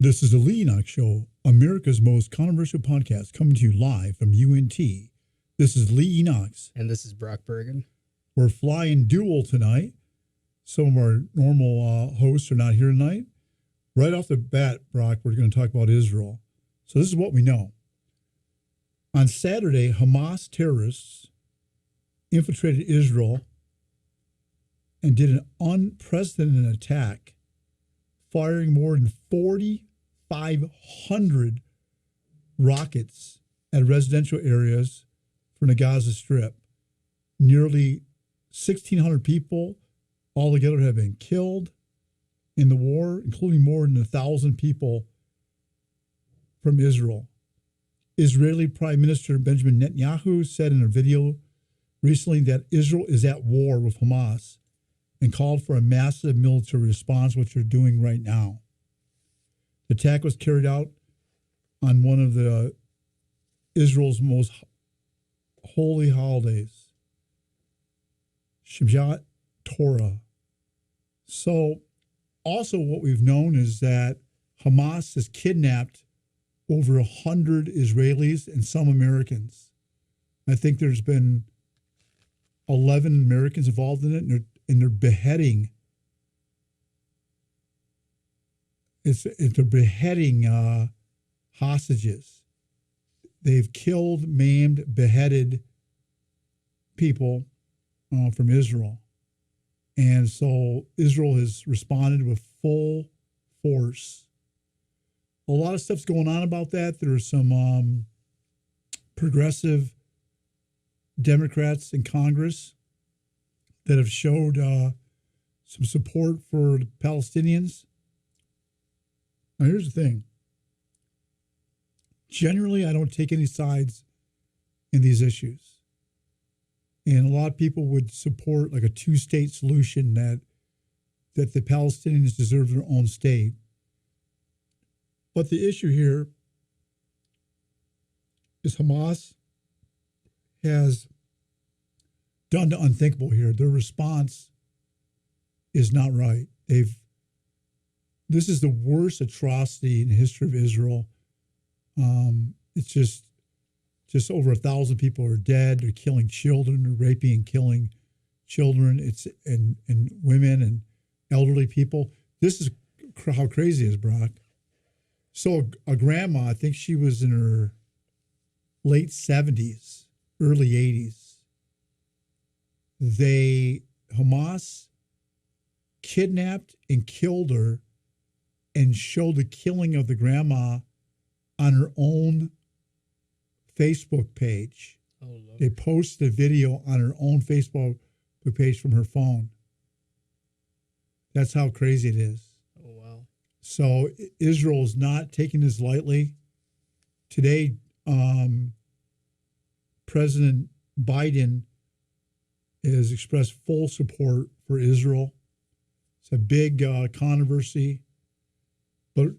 This is the Enochs Show, America's most controversial podcast, coming to you live from UNT. This is Lee Enochs. And this is Brock Burgan. We're flying dual tonight. Some of our normal hosts are not here tonight. Right off the bat, Brock, we're going to talk about Israel. So this is what we know. On Saturday, Hamas terrorists infiltrated Israel and did an unprecedented attack, firing more than 4,500 rockets at residential areas from the Gaza Strip. Nearly 1,600 people altogether have been killed in the war, including more than 1,000 people from Israel. Israeli Prime Minister Benjamin Netanyahu said in a video recently that Israel is at war with Hamas and called for a massive military response, which they're doing right now. The attack was carried out on one of Israel's most holy holidays, Shabbat Torah. So also what we've known is that Hamas has kidnapped over 100 Israelis and some Americans. I think there's been 11 Americans involved in it, and they're beheading. They're beheading hostages. They've killed, maimed, beheaded people from Israel. And so Israel has responded with full force. A lot of stuff's going on about that. There are some progressive Democrats in Congress that have showed some support for the Palestinians. Now, here's the thing. Generally, I don't take any sides in these issues. And a lot of people would support like a two-state solution that the Palestinians deserve their own state. But the issue here is Hamas has done the unthinkable here. Their response is not right. This is the worst atrocity in the history of Israel. It's just over 1,000 people are dead. They're killing children. They're raping and killing children. It's and women and elderly people. This is how crazy it is, Brock. So a grandma, I think she was in her late 70s, early 80s. Hamas kidnapped and killed her and showed the killing of the grandma on her own Facebook page. Oh, Lord. They posted a video on her own Facebook page from her phone. That's how crazy it is. Oh, wow. So Israel is not taking this lightly. Today, President Biden has expressed full support for Israel. It's a big controversy, but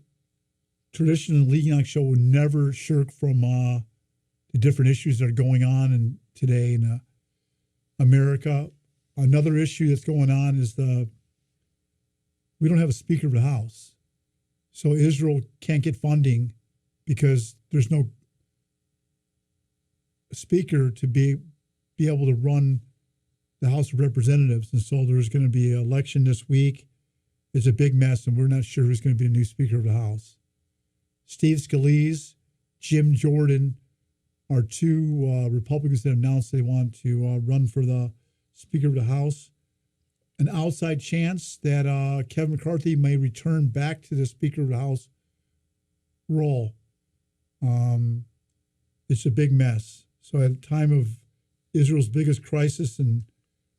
traditionally, the Lee Enochs Show will never shirk from the different issues that are going on today in America. Another issue that's going on is we don't have a Speaker of the House. So Israel can't get funding because there's no speaker to be able to run the House of Representatives. And so there's going to be an election this week. It's a big mess, and we're not sure who's going to be the new Speaker of the House. Steve Scalise, Jim Jordan are two Republicans that announced they want to run for the Speaker of the House. An outside chance that Kevin McCarthy may return back to the Speaker of the House role. It's a big mess. So at a time of Israel's biggest crisis in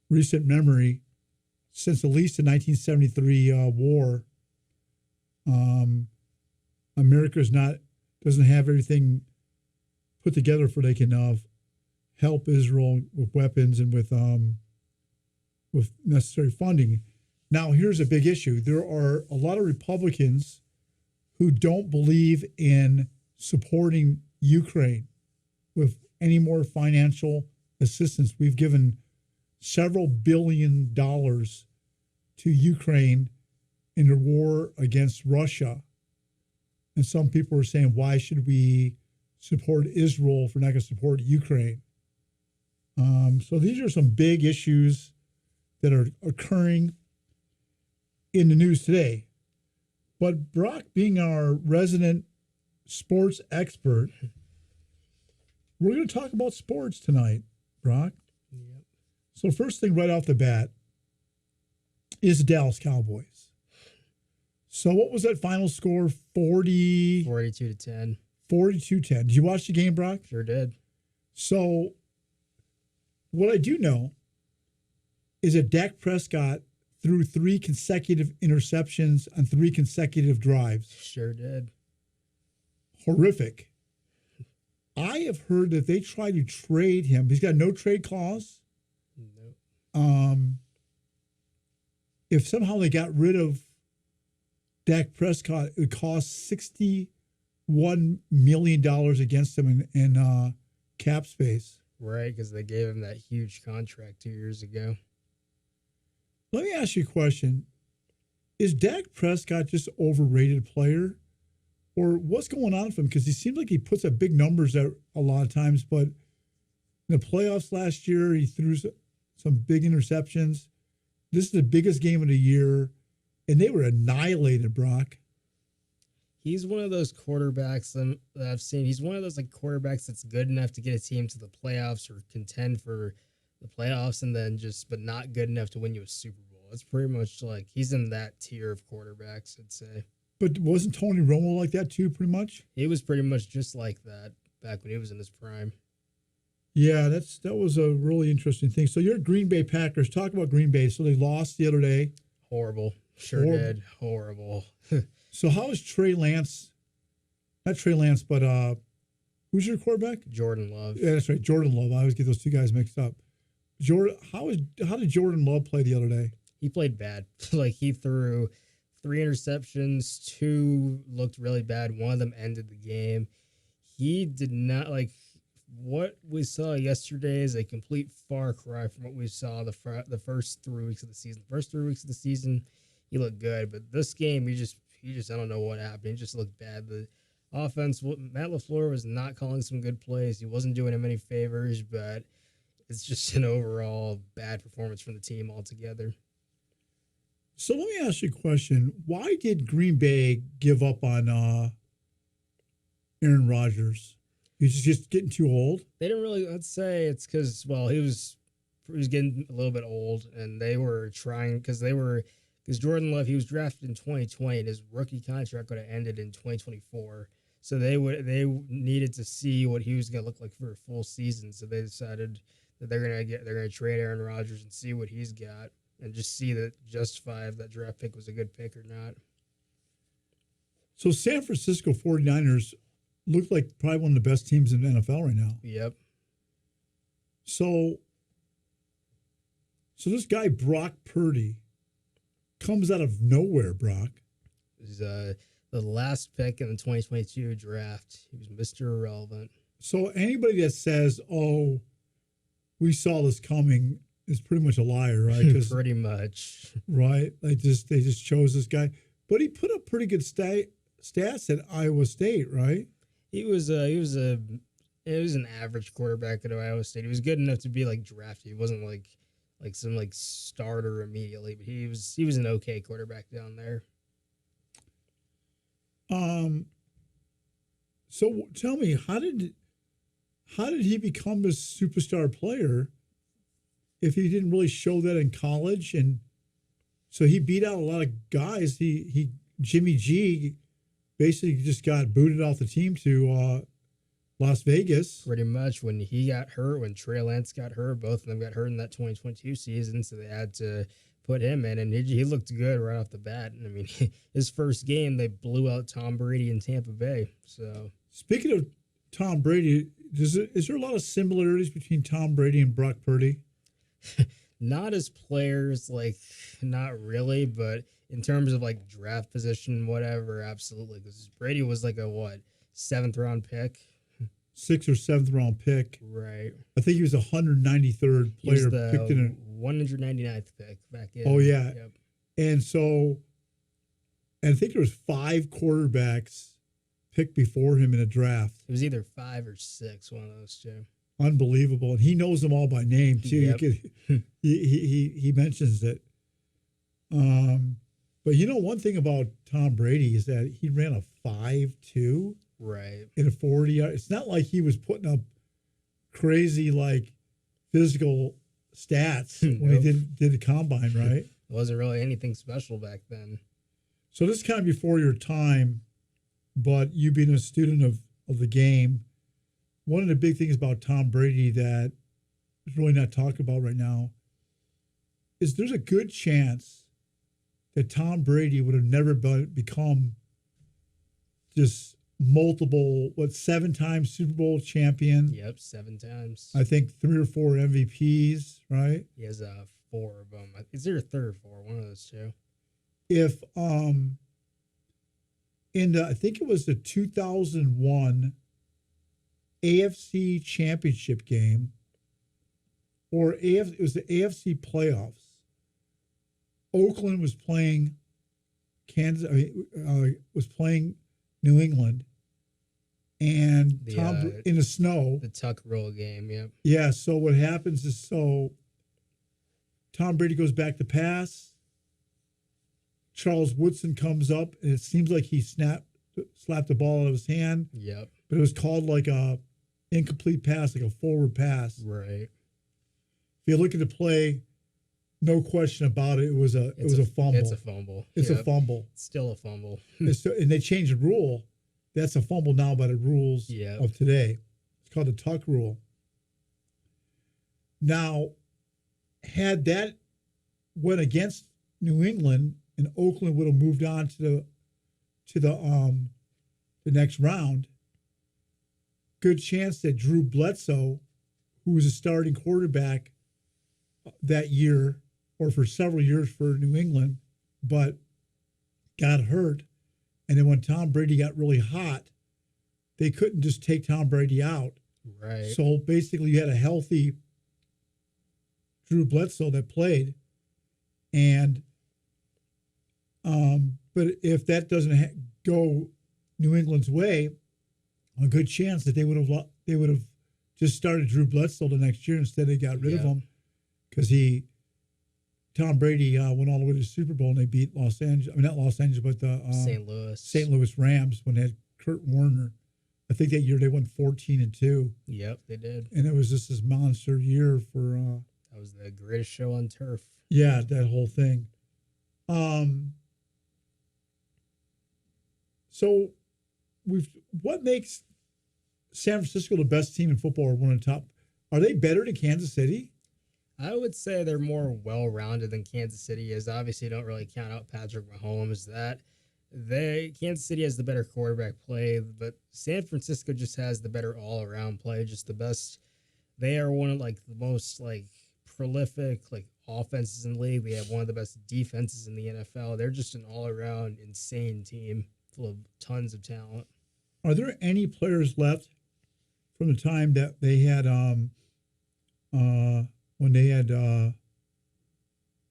recent memory, since at least the 1973 war, America doesn't have everything put together for they can help Israel with weapons and with necessary funding. Now, here's a big issue. There are a lot of Republicans who don't believe in supporting Ukraine with any more financial assistance. We've given several $1 billion to Ukraine in the war against Russia. And some people were saying, why should we support Israel if we're not going to support Ukraine? So these are some big issues that are occurring in the news today. But Brock, being our resident sports expert, we're going to talk about sports tonight, Brock. Yep. So first thing right off the bat is the Dallas Cowboys. So what was that final score? 42-10. 42-10. Did you watch the game, Brock? Sure did. So what I do know is that Dak Prescott threw 3 consecutive interceptions on 3 consecutive drives. Sure did. Horrific. I have heard that they tried to trade him. He's got no trade clause. Nope. If somehow they got rid of Dak Prescott, it would cost $61 million against him in cap space. Right, because they gave him that huge contract 2 years ago. Let me ask you a question. Is Dak Prescott just an overrated player? Or what's going on with him? Because he seems like he puts up big numbers a lot of times, but in the playoffs last year, he threw some big interceptions. This is the biggest game of the year, and they were annihilated, Brock. He's one of those quarterbacks that I've seen. He's one of those like quarterbacks that's good enough to get a team to the playoffs or contend for the playoffs, and then but not good enough to win you a Super Bowl. It's pretty much like he's in that tier of quarterbacks, I'd say. But wasn't Tony Romo like that too, pretty much? He was pretty much just like that back when he was in his prime. Yeah, that was a really interesting thing. So you're Green Bay Packers. Talk about Green Bay. So they lost the other day. Horrible. Sure did. Horrible. So how is Trey Lance? Not Trey Lance, but who's your quarterback? Jordan Love. Yeah, that's right, Jordan Love. I always get those two guys mixed up. How did Jordan Love play the other day? He played bad. Like he threw 3 interceptions, 2 looked really bad. One of them ended the game. He did not what we saw yesterday is a complete far cry from what we saw the first 3 weeks of the season. The first 3 weeks of the season, he looked good, but this game, he just I don't know what happened. He just looked bad. The offense, Matt LaFleur was not calling some good plays. He wasn't doing him any favors, but it's just an overall bad performance from the team altogether. So let me ask you a question. Why did Green Bay give up on Aaron Rodgers? He's just getting too old? They didn't really, I'd say it's because, he was getting a little bit old, and they were trying, because Jordan Love, he was drafted in 2020, and his rookie contract would have ended in 2024. So they needed to see what he was going to look like for a full season. So they decided that they're going to trade Aaron Rodgers and see what he's got, and just see justify if that draft pick was a good pick or not. So San Francisco 49ers look like probably one of the best teams in the NFL right now. Yep. So this guy, Brock Purdy, comes out of nowhere, Brock. He's the last pick in the 2022 draft. He was Mr. Irrelevant. So anybody that says, oh, we saw this coming is pretty much a liar, right? Pretty much. Right? They just chose this guy. But he put up pretty good stats at Iowa State, right? He was an average quarterback at Iowa State. He was good enough to be drafted. He wasn't like some starter immediately, but he was an okay quarterback down there. So tell me, how did he become a superstar player if he didn't really show that in college? And so he beat out a lot of guys. Jimmy G basically just got booted off the team to Las Vegas. Pretty much. When he got hurt, when Trey Lance got hurt, both of them got hurt in that 2022 season, so they had to put him in, and he looked good right off the bat. I mean, his first game, they blew out Tom Brady in Tampa Bay. So speaking of Tom Brady, is there a lot of similarities between Tom Brady and Brock Purdy? Not as players, not really, but in terms of draft position, whatever, absolutely. Because Brady was a 7th round pick. 6th or 7th round pick. Right. I think he was 193rd player picked in a 199th pick back in. Oh yeah. Yep. And I think there was 5 quarterbacks picked before him in a draft. It was either 5 or 6, one of those two. Unbelievable. And he knows them all by name, too. Yep. He mentions it. But one thing about Tom Brady is that he ran a 5.2 right in a 40. It's not like he was putting up crazy physical stats when he did the combine, right? It wasn't really anything special back then. So this is kind of before your time, but you being a student of the game, one of the big things about Tom Brady that is really not talked about right now is there's a good chance that Tom Brady would have never become just multiple, 7-time Super Bowl champion. Yep, 7 times. I think 3 or 4 MVPs, right? He has 4 of them. Is there a third or 4? One of those two. If I think it was the 2001 AFC Championship game, or it was the AFC playoffs. Oakland was playing was playing New England, and in the snow. The tuck roll game, yep. Yeah, so what happens is Tom Brady goes back to pass. Charles Woodson comes up, and it seems like he slapped the ball out of his hand. Yep. But it was called a incomplete pass, like a forward pass. Right. If you look at the play, no question about it, it was a fumble. It's a fumble. It's a fumble. It's still a fumble. And they changed the rule. That's a fumble now by the rules of today. It's called the tuck rule. Now, had that went against New England and Oakland would have moved on to the next round, good chance that Drew Bledsoe, who was a starting quarterback that year or for several years for New England, but got hurt. And then when Tom Brady got really hot, they couldn't just take Tom Brady out. Right. So basically you had a healthy Drew Bledsoe that played. And but if that doesn't go New England's way, a good chance that they would have just started Drew Bledsoe the next year instead. They got rid of him because Tom Brady went all the way to the Super Bowl and they beat Los Angeles. I mean, not Los Angeles, but the St. Louis Rams when they had Kurt Warner. I think that year they won 14-2. Yep, they did. And it was just this monster year for. That was the greatest show on turf. Yeah, that whole thing. So, what makes San Francisco the best team in football or one of the top? Are they better than Kansas City? I would say they're more well-rounded than Kansas City is. Obviously, don't really count out Patrick Mahomes. Kansas City has the better quarterback play, but San Francisco just has the better all-around play, just the best. They are one of the most prolific offenses in the league. They have one of the best defenses in the NFL. They're just an all-around insane team full of tons of talent. Are there any players left from the time that they had when they had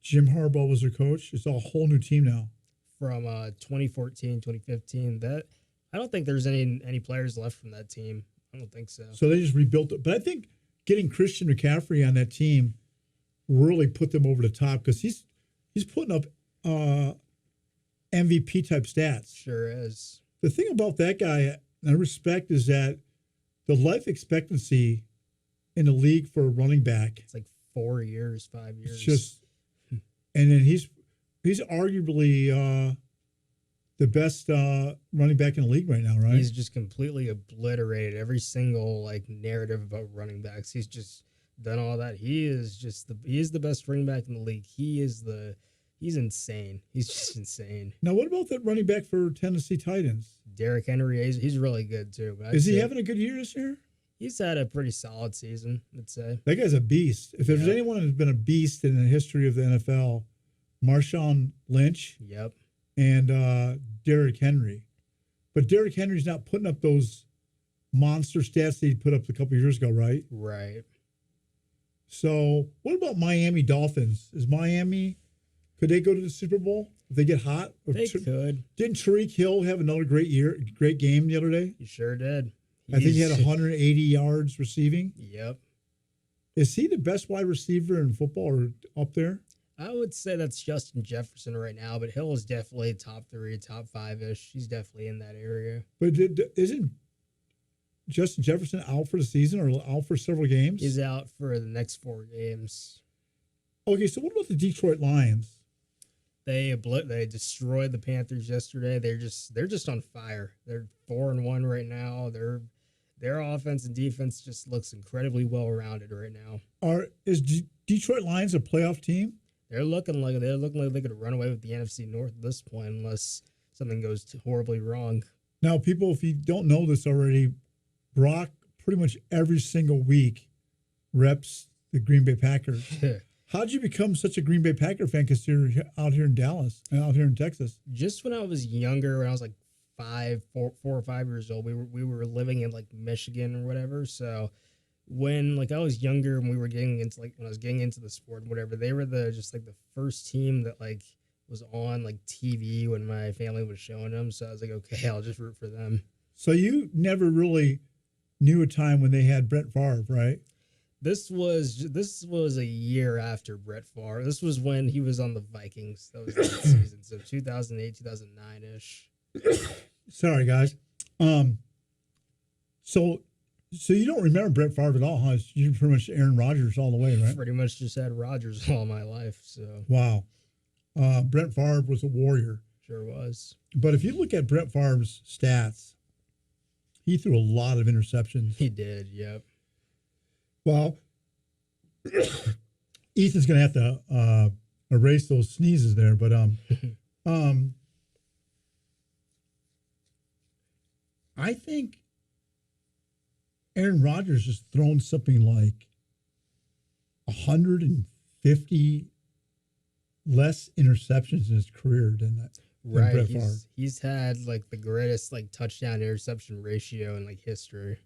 Jim Harbaugh was their coach? It's a whole new team now. From 2014, 2015, I don't think there's any players left from that team. I don't think so. So they just rebuilt it. But I think getting Christian McCaffrey on that team really put them over the top because he's putting up MVP type stats. Sure is. The thing about that guy I respect is that the life expectancy in the league for a running back. It's 4 years, 5 years. It's just, and then he's arguably the best running back in the league right now, right? He's just completely obliterated every single narrative about running backs. He's just done all that. He is the best running back in the league. He's insane. He's just insane. Now, what about that running back for Tennessee Titans? Derrick Henry, he's really good too. Is he having a good year this year? He's had a pretty solid season, I'd say. That guy's a beast. If there's anyone who's been a beast in the history of the NFL, Marshawn Lynch. Yep. And Derrick Henry. But Derrick Henry's not putting up those monster stats that he put up a couple of years ago, right? Right. So what about Miami Dolphins? Is Miami Could they go to the Super Bowl if they get hot? They could. Didn't Tariq Hill have another great game the other day? He sure did. I think he had 180 yards receiving. Yep. Is he the best wide receiver in football or up there? I would say that's Justin Jefferson right now, but Hill is definitely top 3, top 5-ish. He's definitely in that area. But isn't Justin Jefferson out for the season or out for several games? He's out for the next 4 games. Okay, so what about the Detroit Lions? They destroyed the Panthers yesterday. They're just on fire. They're 4-1 right now. Their offense and defense just looks incredibly well rounded right now. Is Detroit Lions a playoff team? They're looking like they could run away with the NFC North at this point unless something goes horribly wrong. Now, people, if you don't know this already, Brock pretty much every single week reps the Green Bay Packers. How'd you become such a Green Bay Packer fan? Because you're out here in Dallas and out here in Texas. Just when I was younger, when I was like 4 or 5 years old, we were living in like Michigan or whatever. So when like I was younger and we were getting into when I was getting into the sport and whatever, they were the first team that like was on like TV when my family was showing them. So I was like, okay, I'll just root for them. So you never really knew a time when they had Brett Favre, right? This was a year after Brett Favre. This was when he was on the Vikings. That was that season. So 2008, 2009-ish. Sorry, guys. So you don't remember Brett Favre at all, huh? You pretty much Aaron Rodgers all the way, right? Pretty much just had Rodgers all my life. So wow. Brett Favre was a warrior. Sure was. But if you look at Brett Favre's stats, he threw a lot of interceptions. He did, yep. Well, Ethan's going to have to erase those sneezes there, but I think Aaron Rodgers has thrown something like 150 less interceptions in his career than that. Right, Brett Favre. He's had like the greatest like touchdown interception ratio in like history.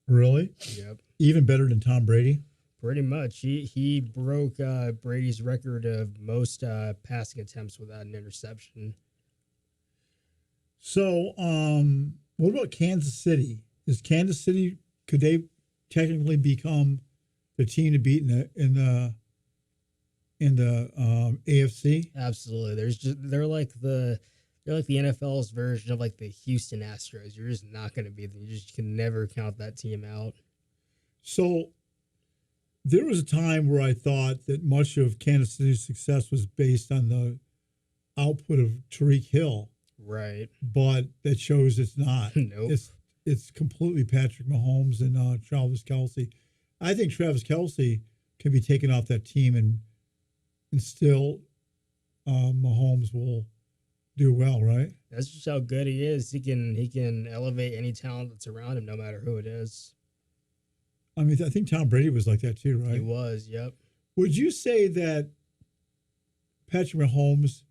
Really? Yep. Even better than Tom Brady? Pretty much. He broke Brady's record of most passing attempts without an interception. So, what about Kansas City? Could they technically become the team to beat in the AFC? Absolutely. They're like the NFL's version of like the Houston Astros. You're just not going to beat them. You can never count that team out. So there was a time where I thought that much of Kansas City's success was based on the output of Tariq Hill. Right. But that shows it's not. Nope. It's completely Patrick Mahomes and Travis Kelce. I think Travis Kelce can be taken off that team and still Mahomes will do well, right? That's just how good he is. He can elevate any talent that's around him, no matter who it is. I mean, I think Tom Brady was like that too, right? He was, yep. Would you say that Patrick Mahomes,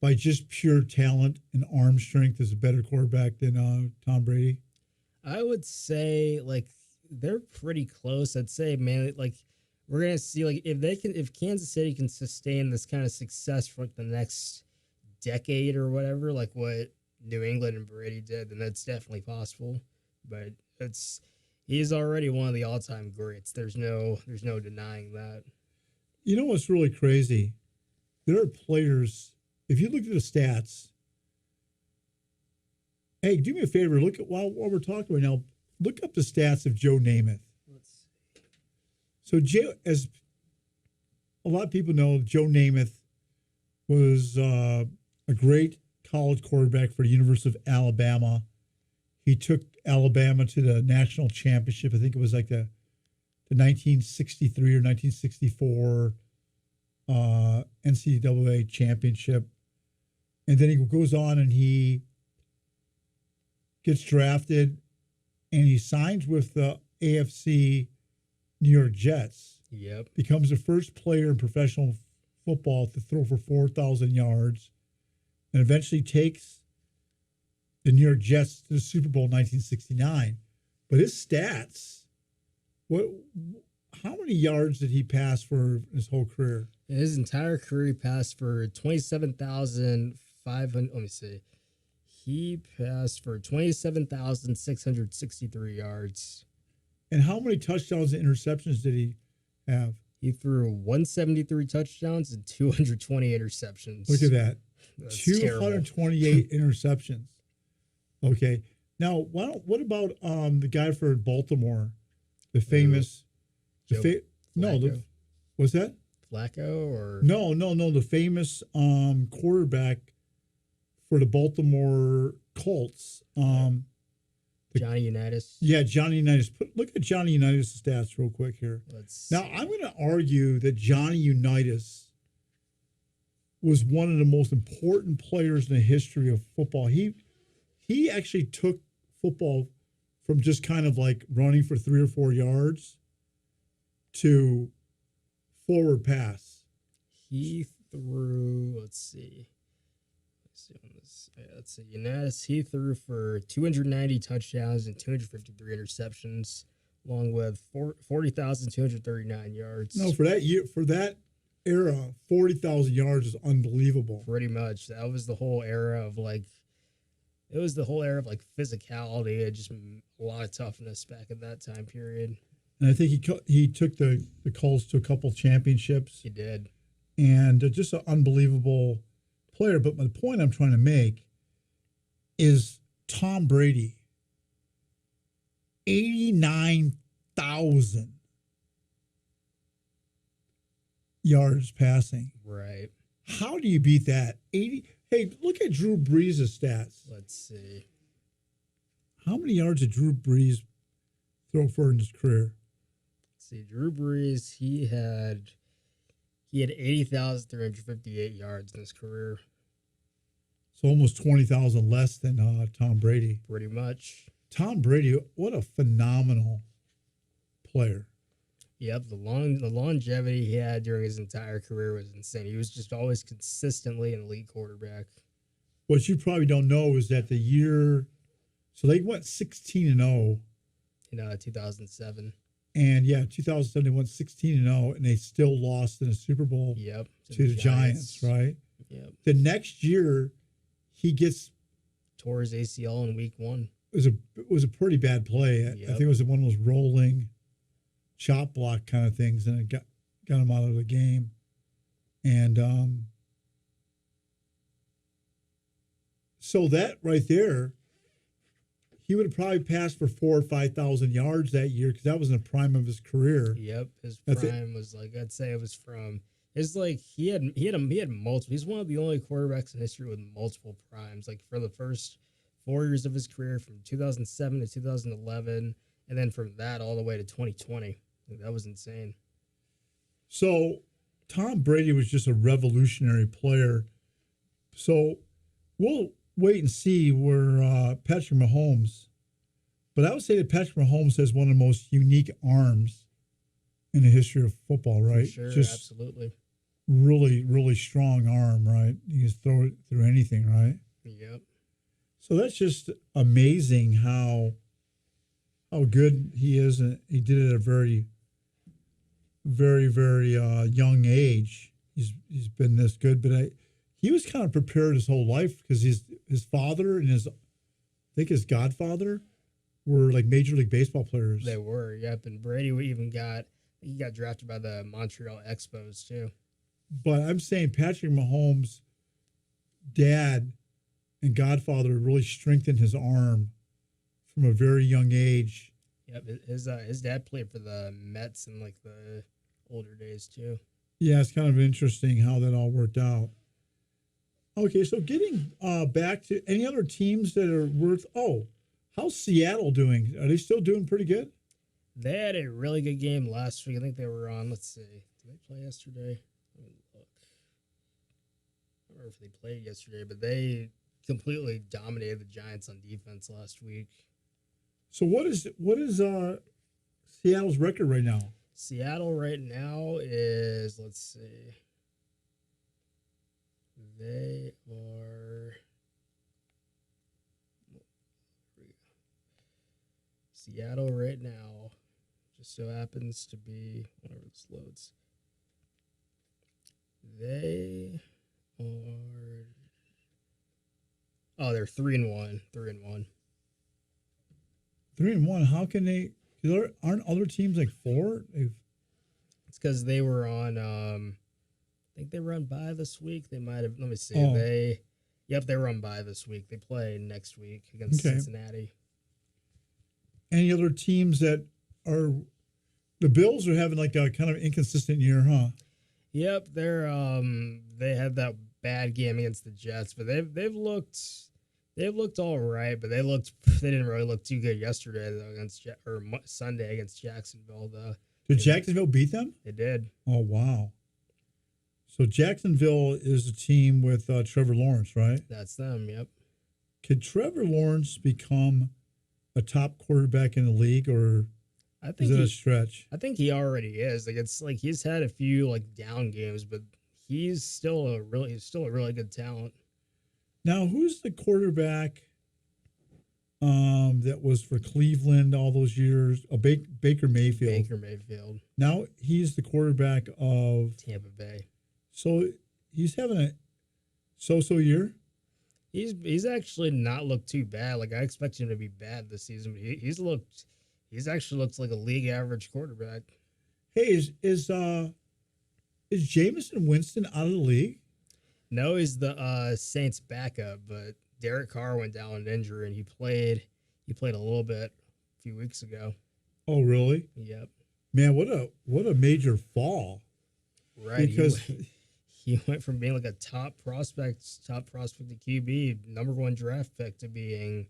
by just pure talent and arm strength, is a better quarterback than Tom Brady? I would say like they're pretty close. I'd say, man, like we're gonna see like if Kansas City can sustain this kind of success for like the next decade or whatever, like what New England and Brady did, then that's definitely possible. But he's already one of the all-time greats. There's no denying that. You know what's really crazy? There are players. If you look at the stats, hey, do me a favor. Look at while we're talking right now. Look up the stats of Joe Namath. Let's see. So, as a lot of people know, Joe Namath was a great college quarterback for the University of Alabama. He took Alabama to the national championship. I think it was like the 1963 or 1964 NCAA championship. And then he goes on and he gets drafted and he signs with the AFC New York Jets. Yep. Becomes the first player in professional football to throw for 4,000 yards and eventually takes the New York Jets to the Super Bowl in 1969. But his stats, how many yards did he pass for his whole career? In his entire career, he passed for 27,500. Let me see. He passed for 27,663 yards. And how many touchdowns and interceptions did he have? He threw 173 touchdowns and 220 interceptions. Look at that. That's 228 interceptions. Okay. Now, what about the guy for Baltimore? The famous what's that? Flacco or No, the famous quarterback for the Baltimore Colts. Johnny Unitas. Yeah, Johnny Unitas. Look at Johnny Unitas' stats real quick here. Now, I'm going to argue that Johnny Unitas was one of the most important players in the history of football. He actually took football from just kind of like running for 3 or 4 yards to forward pass. He threw, let's see, Unitas, he threw for 290 touchdowns and 253 interceptions, along with 40,239 yards. No, for that era, 40,000 yards is unbelievable. Pretty much. That was the whole era of physicality and just a lot of toughness back in that time period. And I think he took the Colts to a couple championships. He did. And just an unbelievable player. But the point I'm trying to make is Tom Brady, 89,000 yards passing. Right. How do you beat that? 80. Hey, look at Drew Brees' stats. Let's see. How many yards did Drew Brees throw for in his career? Let's see, Drew Brees, he had 80,358 yards in his career. So almost 20,000 less than Tom Brady. Pretty much. Tom Brady, what a phenomenal player. Yep, the longevity he had during his entire career was insane. He was just always consistently an elite quarterback. What you probably don't know is that so they went 16-0 in 2007. And 2007 they went 16-0, and they still lost in a Super Bowl. Yep, to the Giants, right? Yep. The next year, he tore his ACL in week 1. It was a pretty bad play. Yep. I think it was one of those rolling chop block kind of things, and it got him out of the game. And so that right there, he would have probably passed for 4,000 or 5,000 yards that year because that was in the prime of his career. Yep, his prime was I'd say it was from. It's he had multiple. He's one of the only quarterbacks in history with multiple primes. Like for the first 4 years of his career, from 2007 to 2011, and then from that all the way to 2020. That was insane. So Tom Brady was just a revolutionary player. So we'll wait and see where Patrick Mahomes. But I would say that Patrick Mahomes has one of the most unique arms in the history of football, right? For sure, just absolutely. Really, really strong arm, right? You can throw it through anything, right? Yep. So that's just amazing how good he is, and he did it at a very, very, very young age. He's been this good, but he was kind of prepared his whole life because his father and I think his godfather were like Major League Baseball players. They were, yep. And Brady even got drafted by the Montreal Expos too. But I'm saying Patrick Mahomes' dad and godfather really strengthened his arm from a very young age. Yep, his dad played for the Mets in like the older days too. Yeah, it's kind of interesting how that all worked out. Okay, so getting back to any other teams that are worth. How's Seattle doing? Are they still doing pretty good? They had a really good game last week. I think they were on. Let's see, did they play yesterday? Let me look. I don't remember if they played yesterday, but they completely dominated the Giants on defense last week. So what is Seattle's record right now? Seattle right now is, let's see, they are. Seattle right now just so happens to be, whenever this loads, They are. Oh, they're 3-1. 3-1. 3-1. How can they? Aren't other teams like 4? It's because they were on. I think they were on bye this week. They might have. Let me see. Oh. They were on bye this week. They play next week against Cincinnati. Any other teams that are? The Bills are having like a kind of inconsistent year, huh? Yep, they had that bad game against the Jets, but they've looked all right, but they didn't really look too good yesterday though Sunday against Jacksonville though. Did Jacksonville beat them? They did. Oh wow! So Jacksonville is a team with Trevor Lawrence, right? That's them. Yep. Could Trevor Lawrence become a top quarterback in the league, or is it a stretch? I think he already is. Like it's like he's had a few like down games, but he's still a really good talent. Now, who's the quarterback that was for Cleveland all those years? Baker Mayfield. Baker Mayfield. Now he's the quarterback of Tampa Bay. So he's having a so-so year? He's actually not looked too bad. Like I expect him to be bad this season, but he's actually looks like a league average quarterback. Hey, is Jameson Winston out of the league? No, he's the Saints backup, but Derek Carr went down with injury and he played a little bit a few weeks ago. Oh, really? Yep. Man, what a major fall. Right. Because he went from being like a top prospect to QB, number 1 draft pick, to being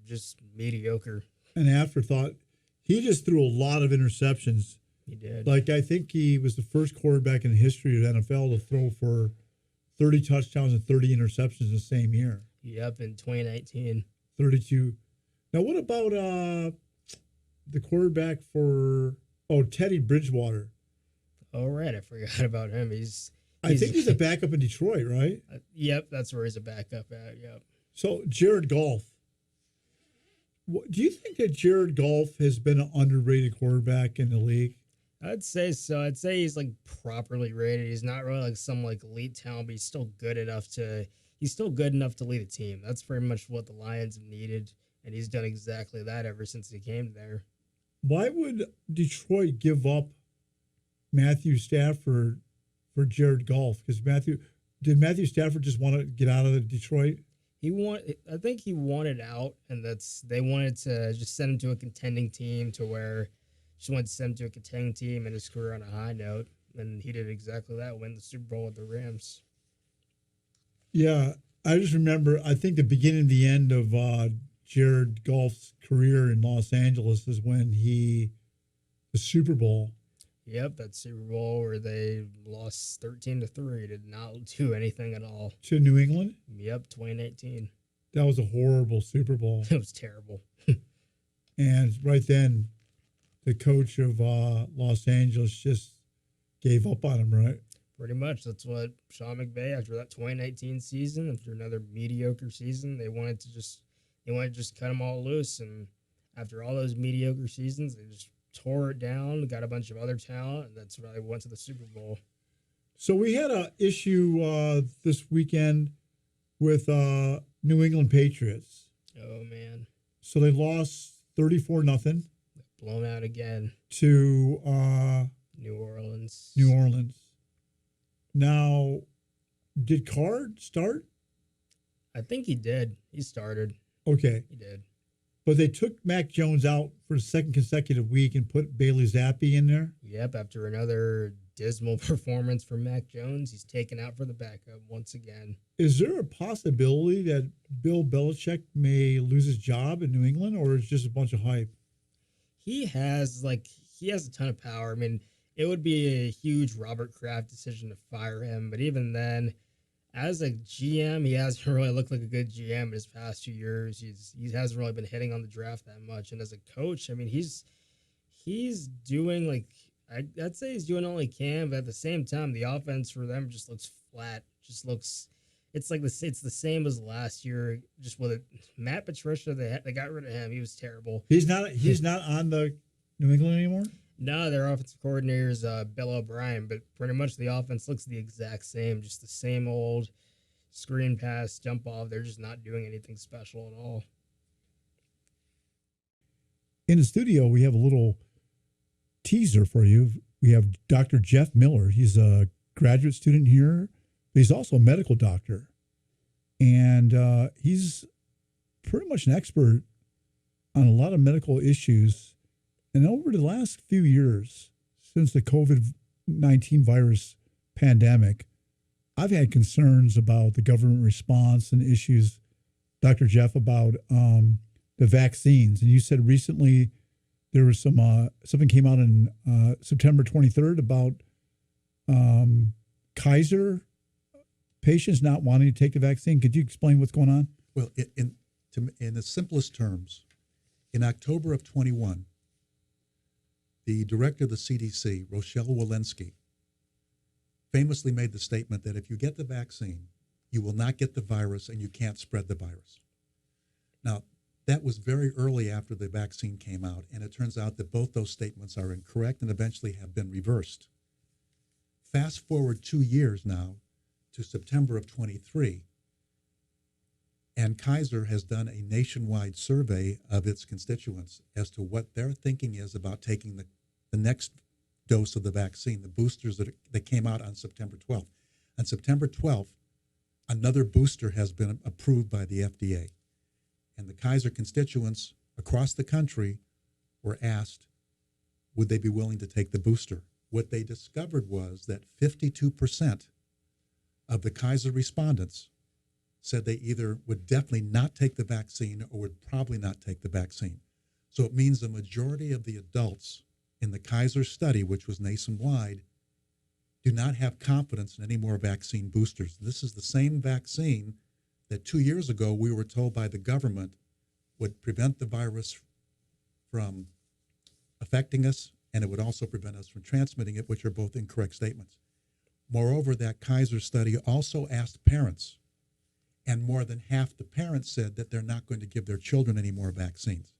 just mediocre. An afterthought. He just threw a lot of interceptions. He did. Like, I think he was the first quarterback in the history of the NFL to throw for 30 touchdowns and 30 interceptions in the same year. Yep, in 2019. 32. Now, what about the quarterback for Teddy Bridgewater? Oh, right. I forgot about him. I think he's a backup in Detroit, right? Yep, that's where he's a backup at. Yep. So, Jared Goff. Do you think that Jared Goff has been an underrated quarterback in the league? I'd say so. I'd say he's like properly rated. He's not really like some like elite talent, but he's still good enough to lead a team. That's pretty much what the Lions have needed, and he's done exactly that ever since he came there. Why would Detroit give up Matthew Stafford for Jared Goff? Because did Matthew Stafford just want to get out of Detroit? I think he wanted out, and they wanted to just send him to a contending team and his career on a high note, and he did exactly that, win the Super Bowl with the Rams. Yeah, I just remember, I think the beginning and the end of Jared Goff's career in Los Angeles is when the Super Bowl. Yep, that Super Bowl where they lost 13-3, did not do anything at all. To New England? Yep, 2018. That was a horrible Super Bowl. It was terrible. And right then, the coach of Los Angeles just gave up on him, right? Pretty much. That's what Sean McVay, after that 2019 season, after another mediocre season, they wanted to just cut them all loose. And after all those mediocre seasons, they just tore it down, got a bunch of other talent, and that's why they went to the Super Bowl. So we had an issue this weekend with New England Patriots. Oh, man. So they lost 34-0. Blown out again. To New Orleans. Now, did Carr start? I think he did. He started. Okay. He did. But they took Mac Jones out for the second consecutive week and put Bailey Zappi in there? Yep, after another dismal performance from Mac Jones, he's taken out for the backup once again. Is there a possibility that Bill Belichick may lose his job in New England, or is it just a bunch of hype? He has a ton of power. I mean, it would be a huge Robert Kraft decision to fire him, but even then, as a GM, he hasn't really looked like a good GM in his past 2 years. He hasn't really been hitting on the draft that much. And as a coach, I mean, he's doing I'd say he's doing all he can, but at the same time, the offense for them just looks flat. It's the same as last year. Just with it, Matt Patricia, they got rid of him. He was terrible. He's not on the New England anymore? No, their offensive coordinator is Bill O'Brien, but pretty much the offense looks the exact same, just the same old screen pass, jump off. They're just not doing anything special at all. In the studio, we have a little teaser for you. We have Dr. Geoff Miller. He's a graduate student here, but he's also a medical doctor. And he's pretty much an expert on a lot of medical issues. And over the last few years, since the COVID-19 virus pandemic, I've had concerns about the government response and issues, Dr. Geoff, about the vaccines. And you said recently there was something came out in September 23rd about Kaiser patients not wanting to take the vaccine. Could you explain what's going on? Well, in the simplest terms, in October of 21, the director of the CDC, Rochelle Walensky, famously made the statement that if you get the vaccine, you will not get the virus and you can't spread the virus. Now, that was very early after the vaccine came out, and it turns out that both those statements are incorrect and eventually have been reversed. Fast forward 2 years now to September of 23, and Kaiser has done a nationwide survey of its constituents as to what their thinking is about taking the next dose of the vaccine, the boosters that came out on September 12th. On September 12th, another booster has been approved by the FDA. And the Kaiser constituents across the country were asked, would they be willing to take the booster? What they discovered was that 52% of the Kaiser respondents said they either would definitely not take the vaccine or would probably not take the vaccine. So it means the majority of the adults in the Kaiser study, which was nationwide, do not have confidence in any more vaccine boosters. This is the same vaccine that 2 years ago we were told by the government would prevent the virus from affecting us, and it would also prevent us from transmitting it, which are both incorrect statements. Moreover, that Kaiser study also asked parents, and more than half the parents said that they're not going to give their children any more vaccines.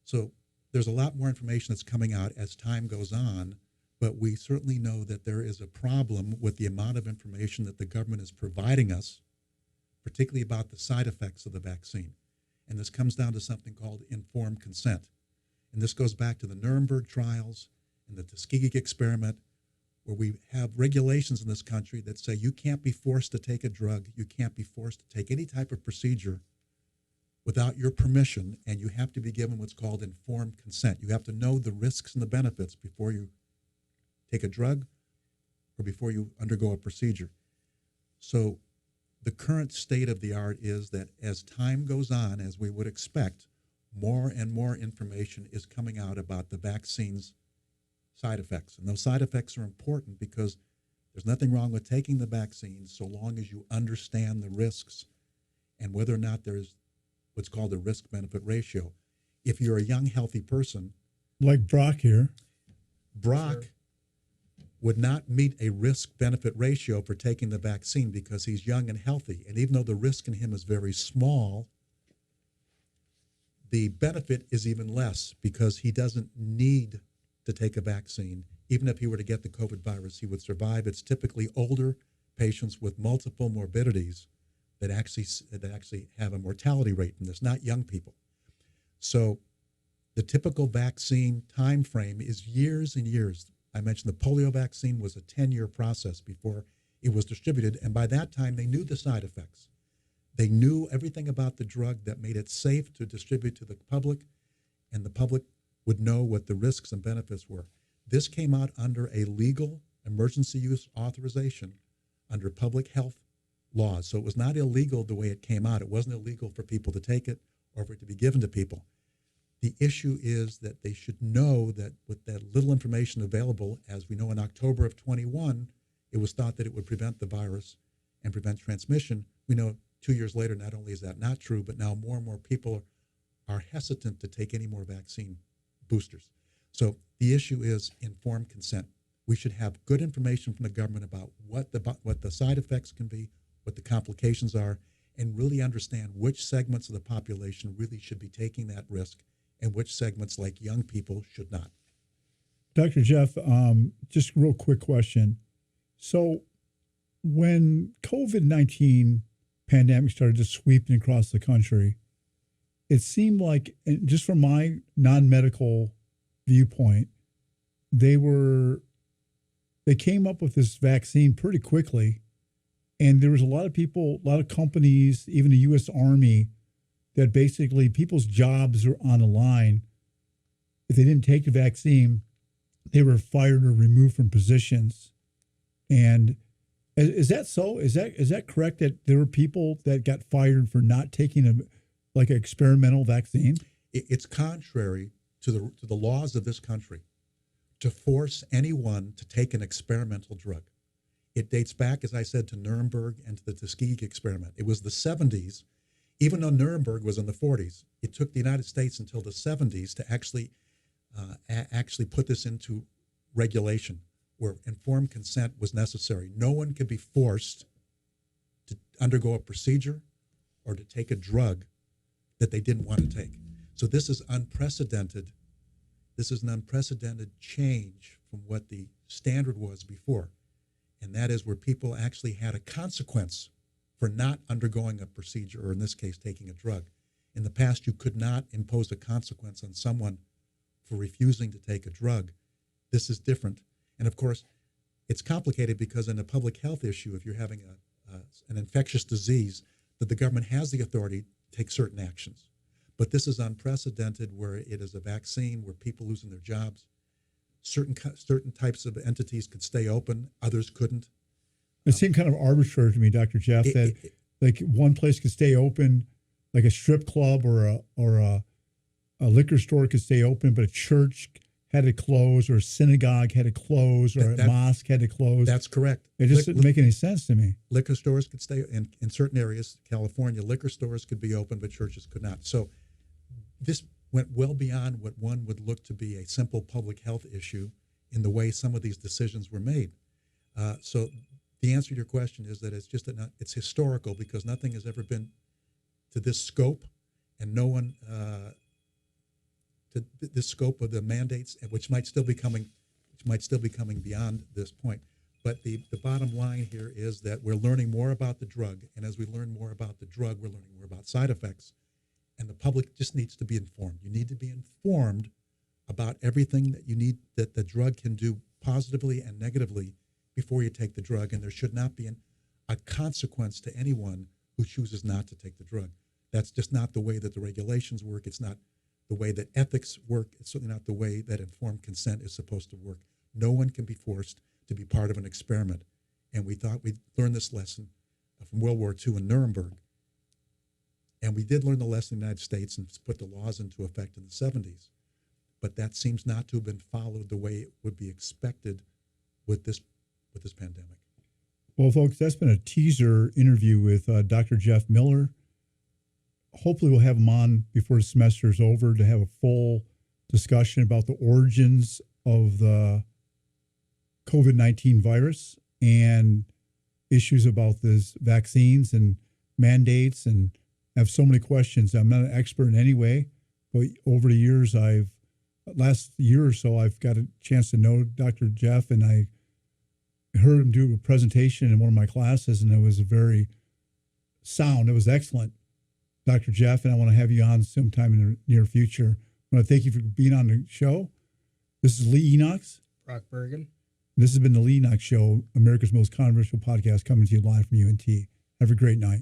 So there's a lot more information that's coming out as time goes on, but we certainly know that there is a problem with the amount of information that the government is providing us, particularly about the side effects of the vaccine. And this comes down to something called informed consent. And this goes back to the Nuremberg trials and the Tuskegee experiment, where we have regulations in this country that say you can't be forced to take a drug, you can't be forced to take any type of procedure without your permission, and you have to be given what's called informed consent. You have to know the risks and the benefits before you take a drug or before you undergo a procedure. So the current state of the art is that as time goes on, as we would expect, more and more information is coming out about the vaccine's side effects. And those side effects are important because there's nothing wrong with taking the vaccine so long as you understand the risks and whether or not there's what's called a risk-benefit ratio. If you're a young, healthy person, like Brock here, Brock would not meet a risk-benefit ratio for taking the vaccine because he's young and healthy. And even though the risk in him is very small, the benefit is even less because he doesn't need to take a vaccine. Even if he were to get the COVID virus, he would survive. It's typically older patients with multiple morbidities that actually have a mortality rate from this, not young people. So the typical vaccine time frame is years and years. I mentioned the polio vaccine was a 10-year process before it was distributed, and by that time they knew the side effects. They knew everything about the drug that made it safe to distribute to the public, and the public would know what the risks and benefits were. This came out under a legal emergency use authorization under public health laws. So it was not illegal the way it came out. It wasn't illegal for people to take it or for it to be given to people. The issue is that they should know that with that little information available, as we know in October of 21, it was thought that it would prevent the virus and prevent transmission. We know 2 years later, not only is that not true, but now more and more people are hesitant to take any more vaccine boosters. So the issue is informed consent. We should have good information from the government about what the side effects can be, what the complications are, and really understand which segments of the population really should be taking that risk and which segments, like young people, should not. Dr. Geoff, just real quick question. So when COVID-19 pandemic started just sweeping across the country, it seemed like, and just from my non-medical viewpoint, they came up with this vaccine pretty quickly. And there was a lot of people, a lot of companies, even the U.S. Army, that basically people's jobs are on the line. If they didn't take the vaccine, they were fired or removed from positions. And is that so? Is that correct that there were people that got fired for not taking an experimental vaccine? It's contrary to the laws of this country to force anyone to take an experimental drug. It dates back, as I said, to Nuremberg and to the Tuskegee experiment. It was the 70s. Even though Nuremberg was in the 40s, it took the United States until the 70s to actually put this into regulation, where informed consent was necessary. No one could be forced to undergo a procedure or to take a drug that they didn't want to take. So this is unprecedented. This is an unprecedented change from what the standard was before. And that is where people actually had a consequence for not undergoing a procedure, or in this case, taking a drug. In the past, you could not impose a consequence on someone for refusing to take a drug. This is different. And of course, it's complicated because in a public health issue, if you're having an infectious disease, that the government has the authority to take certain actions. But this is unprecedented, where it is a vaccine where people losing their jobs. Certain types of entities could stay open, others couldn't. It seemed kind of arbitrary to me, Dr. Geoff, that one place could stay open, like a strip club or a liquor store could stay open, but a church had to close, or a synagogue had to close, or a mosque had to close. That's correct. It just didn't make any sense to me. Liquor stores could stay in certain areas. California, liquor stores could be open, but churches could not. So this went well beyond what one would look to be a simple public health issue in the way some of these decisions were made. So the answer to your question is that it's historical, because nothing has ever been to this scope, and no one to this scope of the mandates, which might still be coming beyond this point. But the bottom line here is that we're learning more about the drug, and as we learn more about the drug, we're learning more about side effects. And the public just needs to be informed. You need to be informed about everything that the drug can do positively and negatively before you take the drug. And there should not be a consequence to anyone who chooses not to take the drug. That's just not the way that the regulations work. It's not the way that ethics work. It's certainly not the way that informed consent is supposed to work. No one can be forced to be part of an experiment. And we thought we'd learn this lesson from World War II in Nuremberg. And we did learn the lesson in the United States and put the laws into effect in the 70s. But that seems not to have been followed the way it would be expected with this pandemic. Well, folks, that's been a teaser interview with Dr. Geoff Miller. Hopefully we'll have him on before the semester is over to have a full discussion about the origins of the COVID-19 virus and issues about these vaccines and mandates, and I have so many questions. I'm not an expert in any way, but over the years, last year or so, I've got a chance to know Dr. Geoff, and I heard him do a presentation in one of my classes, and it was very sound. It was excellent, Dr. Geoff, and I want to have you on sometime in the near future. I want to thank you for being on the show. This is Lee Enochs. Brock Burgan. This has been the Lee Enochs Show, America's most controversial podcast, coming to you live from UNT. Have a great night.